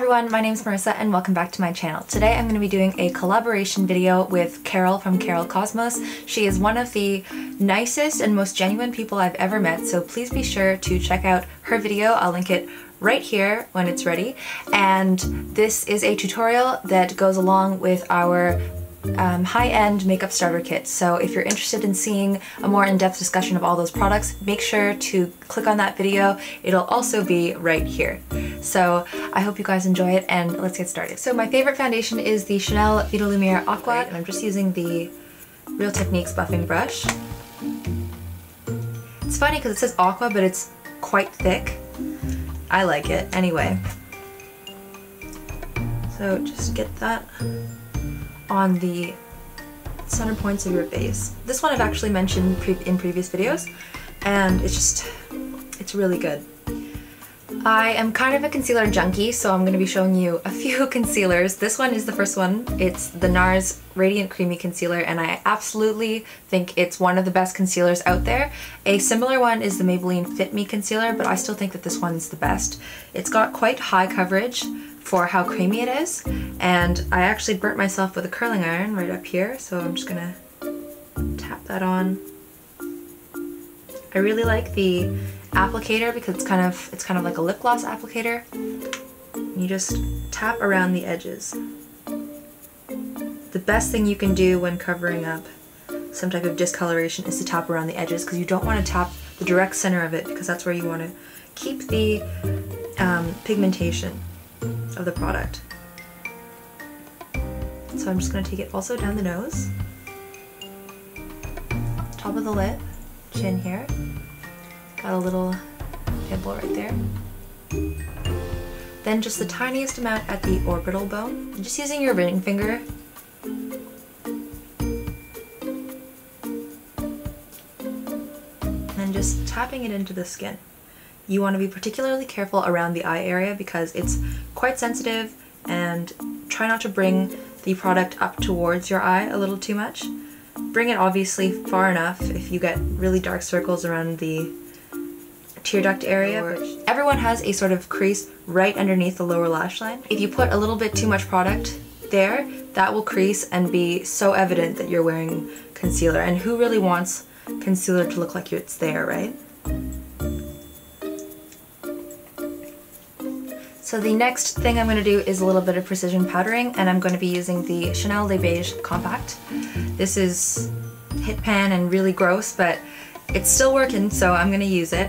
everyone, my name is Marissa and welcome back to my channel. Today I'm going to be doing a collaboration video with Carol from CarolCosmos. She is one of the nicest and most genuine people I've ever met, so please be sure to check out her video. I'll link it right here when it's ready. And this is a tutorial that goes along with our high-end makeup starter kit. So if you're interested in seeing a more in-depth discussion of all those products, make sure to click on that video. It'll also be right here. So I hope you guys enjoy it and let's get started. So my favorite foundation is the Chanel Vitalumière Aqua, and I'm just using the Real Techniques buffing brush. It's funny because it says Aqua, but it's quite thick. I like it anyway. So just get that on the center points of your face. This one I've actually mentioned in previous videos, and it's really good. I am kind of a concealer junkie, so I'm going to be showing you a few concealers. This one is the first one. It's the NARS Radiant Creamy Concealer, and I absolutely think it's one of the best concealers out there. A similar one is the Maybelline Fit Me Concealer, but I still think that this one's the best. It's got quite high coverage for how creamy it is, and I actually burnt myself with a curling iron right up here, so I'm just gonna tap that on. I really like the applicator because it's kind of like a lip gloss applicator. You just tap around the edges. The best thing you can do when covering up some type of discoloration is to tap around the edges, because you don't want to tap the direct center of it, because that's where you want to keep the pigmentation of the product. So I'm just going to take it also down the nose, top of the lip, chin here, got a little pimple right there, then just the tiniest amount at the orbital bone, just using your ring finger. And just tapping it into the skin. You want to be particularly careful around the eye area because it's quite sensitive, and try not to bring the product up towards your eye a little too much. Bring it obviously far enough if you get really dark circles around the tear duct area. Everyone has a sort of crease right underneath the lower lash line. If you put a little bit too much product there, that will crease and be so evident that you're wearing concealer. And who really wants concealer to look like it's there, right? So the next thing I'm going to do is a little bit of precision powdering, and I'm going to be using the Chanel Les Beiges Compact. This is hit pan and really gross, but it's still working, so I'm going to use it.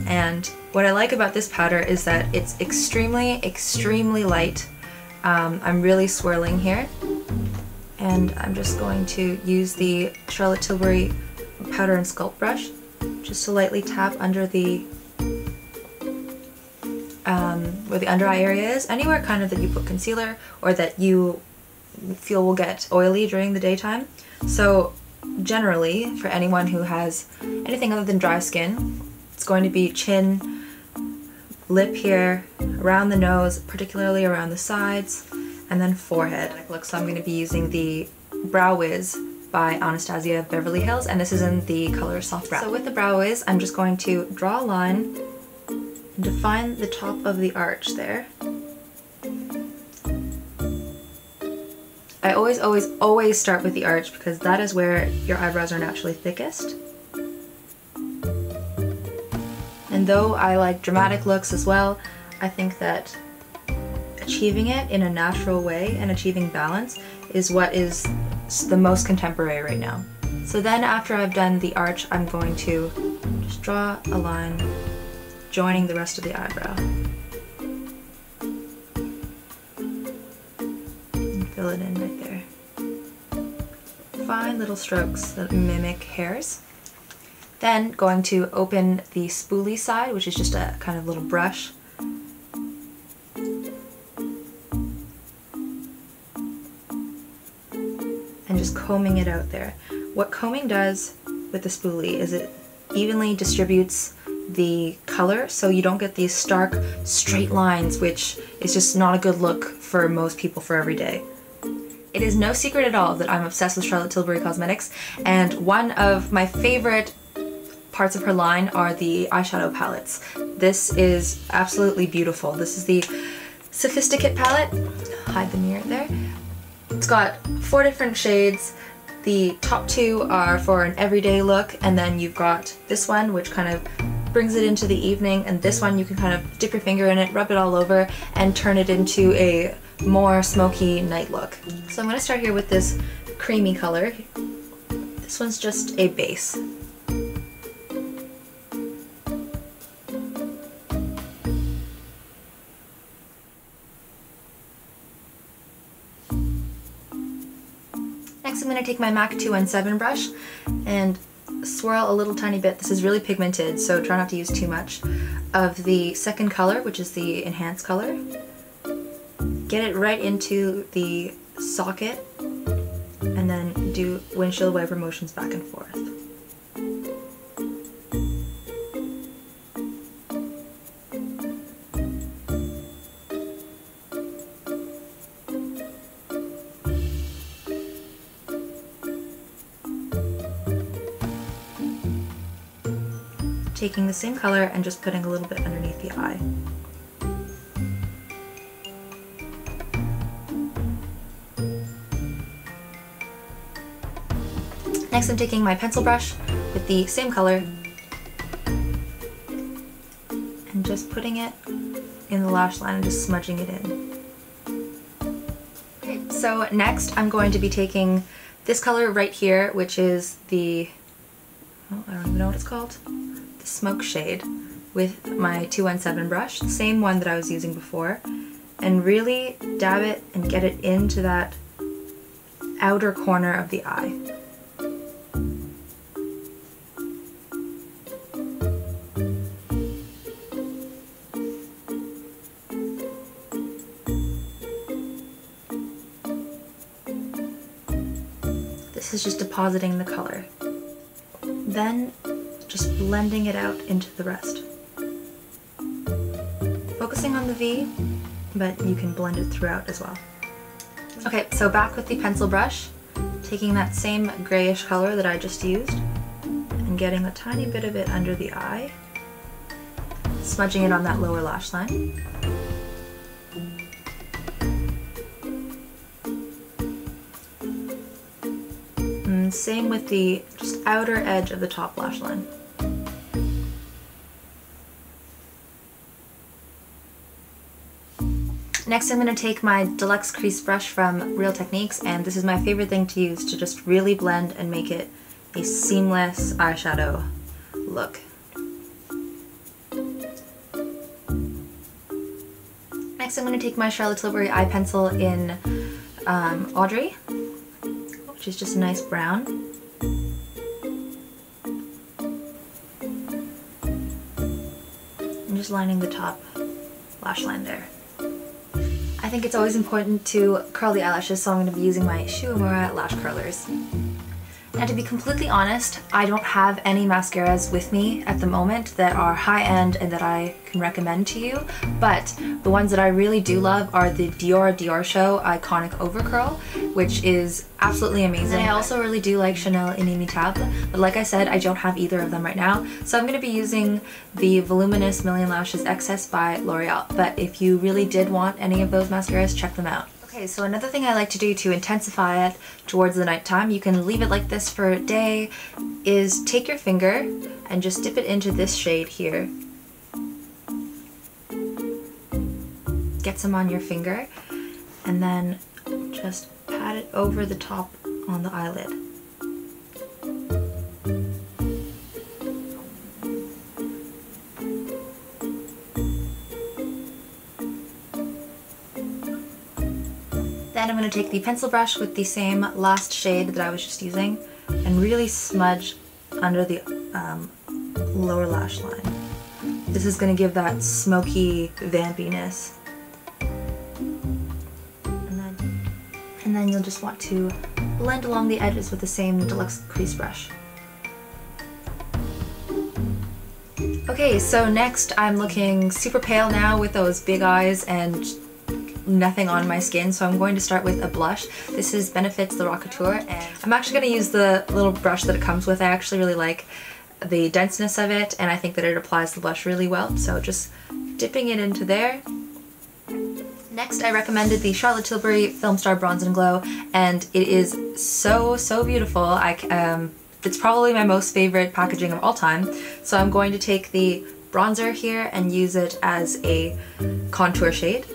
And what I like about this powder is that it's extremely light. I'm really swirling here, and I'm just going to use the Charlotte Tilbury Powder and Sculpt brush just to lightly tap under the where the under eye area is, anywhere kind of that you put concealer or that you feel will get oily during the daytime. So generally, for anyone who has anything other than dry skin, it's going to be chin, lip here, around the nose, particularly around the sides, and then forehead. So I'm going to be using the Brow Wiz by Anastasia Beverly Hills, and this is in the color Soft Brown. So with the Brow Wiz, I'm just going to draw a line and define the top of the arch there. I always start with the arch because that is where your eyebrows are naturally thickest. And though I like dramatic looks as well, I think that achieving it in a natural way and achieving balance is what is the most contemporary right now. So then after I've done the arch, I'm going to just draw a line joining the rest of the eyebrow. And fill it in right there. Fine little strokes that mimic hairs. Then going to open the spoolie side, which is just a kind of little brush. And just combing it out there. What combing does with the spoolie is it evenly distributes the color, so you don't get these stark straight lines, which is just not a good look for most people for every day. It is no secret at all that I'm obsessed with Charlotte Tilbury Cosmetics, and one of my favorite parts of her line are the eyeshadow palettes. This is absolutely beautiful. This is the Sophisticate palette. Hide the mirror there. It's got 4 different shades. The top 2 are for an everyday look, and then you've got this one which kind of brings it into the evening, and this one you can kind of dip your finger in it, rub it all over, and turn it into a more smoky night look. So I'm going to start here with this creamy color. This one's just a base. Next I'm going to take my MAC 217 brush and swirl a little tiny bit. This is really pigmented, so try not to use too much of the second color, which is the enhanced color. Get it right into the socket and then do windshield wiper motions back and forth. Taking the same color and just putting a little bit underneath the eye. Next I'm taking my pencil brush with the same color and just putting it in the lash line and just smudging it in. Okay, so next I'm going to be taking this color right here, which is the, oh, I don't even know what it's called. The smoke shade, with my 217 brush, the same one that I was using before, and really dab it and get it into that outer corner of the eye. This is just depositing the color. Then just blending it out into the rest. Focusing on the V, but you can blend it throughout as well. Okay, so back with the pencil brush, taking that same grayish color that I just used, and getting a tiny bit of it under the eye, smudging it on that lower lash line. And same with the just outer edge of the top lash line. Next I'm going to take my Deluxe Crease brush from Real Techniques, and this is my favorite thing to use to just really blend and make it a seamless eyeshadow look. Next I'm going to take my Charlotte Tilbury eye pencil in Audrey, which is just a nice brown. I'm just lining the top lash line there. I think it's always important to curl the eyelashes, so I'm going to be using my Shu Uemura lash curlers. And to be completely honest, I don't have any mascaras with me at the moment that are high-end and that I can recommend to you, but the ones that I really do love are the Dior Show Iconic Overcurl, which is absolutely amazing. And I also really do like Chanel Inimitable, but like I said, I don't have either of them right now, so I'm going to be using the Voluminous Million Lashes Excess by L'Oreal, but if you really did want any of those mascaras, check them out. Okay, so another thing I like to do to intensify it towards the nighttime, you can leave it like this for a day, is take your finger and just dip it into this shade here. Get some on your finger and then just pat it over the top on the eyelid. Then I'm going to take the pencil brush with the same last shade that I was just using and really smudge under the lower lash line. This is going to give that smoky vampiness. And then you'll just want to blend along the edges with the same Deluxe Crease brush. Okay, so next I'm looking super pale now with those big eyes and nothing on my skin, so I'm going to start with a blush. This is Benefit's the Rocketeur, and I'm actually going to use the little brush that it comes with. I actually really like the denseness of it, and I think that it applies the blush really well, so just dipping it into there Next, I recommended the Charlotte Tilbury Film Star Bronze and Glow, and it is so beautiful. It's probably my most favorite packaging of all time. So I'm going to take the bronzer here and use it as a contour shade.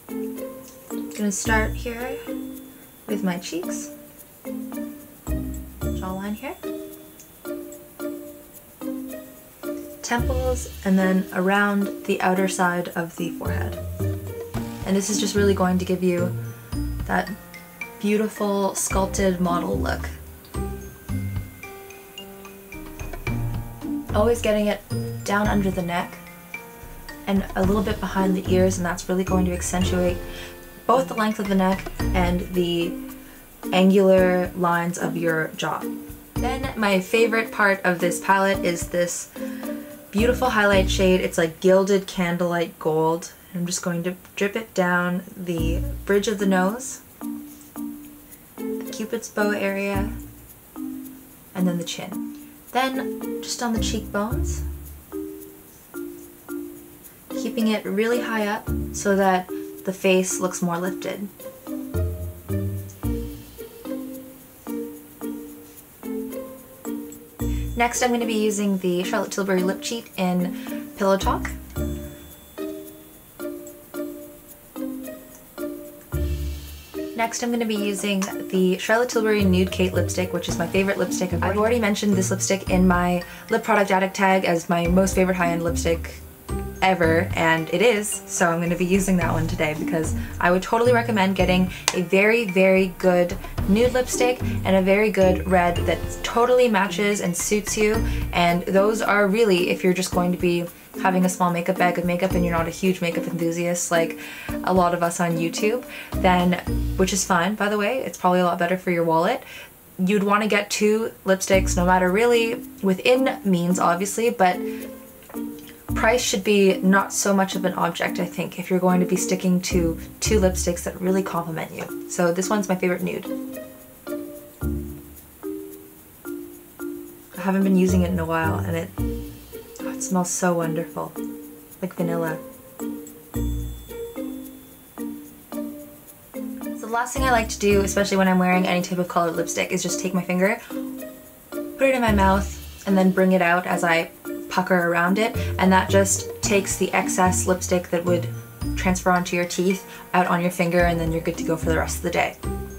I'm gonna start here with my cheeks, jawline here, temples, and then around the outer side of the forehead. And this is just really going to give you that beautiful sculpted model look. Always getting it down under the neck and a little bit behind the ears, and that's really going to accentuate both the length of the neck and the angular lines of your jaw. Then my favorite part of this palette is this beautiful highlight shade. It's like gilded candlelight gold. I'm just going to drip it down the bridge of the nose, the Cupid's bow area, and then the chin. Then just on the cheekbones, keeping it really high up so that the face looks more lifted. Next, I'm going to be using the Charlotte Tilbury Lip Cheat in Pillow Talk. Next, I'm going to be using the Charlotte Tilbury Nude Kate lipstick, which is my favorite lipstick. I've already mentioned this lipstick in my Lip Product Addict tag as my most favorite high-end lipstick ever, and it is, so I'm going to be using that one today because I would totally recommend getting a very good nude lipstick and a very good red that totally matches and suits you. And those are really, if you're just going to be having a small makeup bag of makeup and you're not a huge makeup enthusiast like a lot of us on YouTube, then, which is fine by the way, it's probably a lot better for your wallet. You'd want to get 2 lipsticks, no matter really within means obviously, but price should be not so much of an object, I think, if you're going to be sticking to 2 lipsticks that really complement you. So this one's my favorite nude. I haven't been using it in a while, and it smells so wonderful, like vanilla. So the last thing I like to do, especially when I'm wearing any type of colored lipstick, is just take my finger, put it in my mouth, and then bring it out as I pucker around it, and that just takes the excess lipstick that would transfer onto your teeth out on your finger, and then you're good to go for the rest of the day.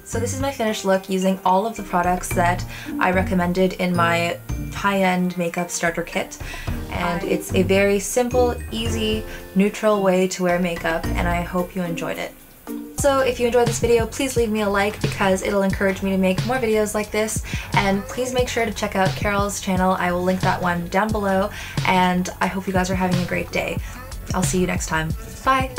So this is my finished look using all of the products that I recommended in my high-end makeup starter kit, and it's a very simple, easy, neutral way to wear makeup, and I hope you enjoyed it. So if you enjoyed this video, please leave me a like because it'll encourage me to make more videos like this, and please make sure to check out Carol's channel. I will link that one down below, and I hope you guys are having a great day. I'll see you next time. Bye!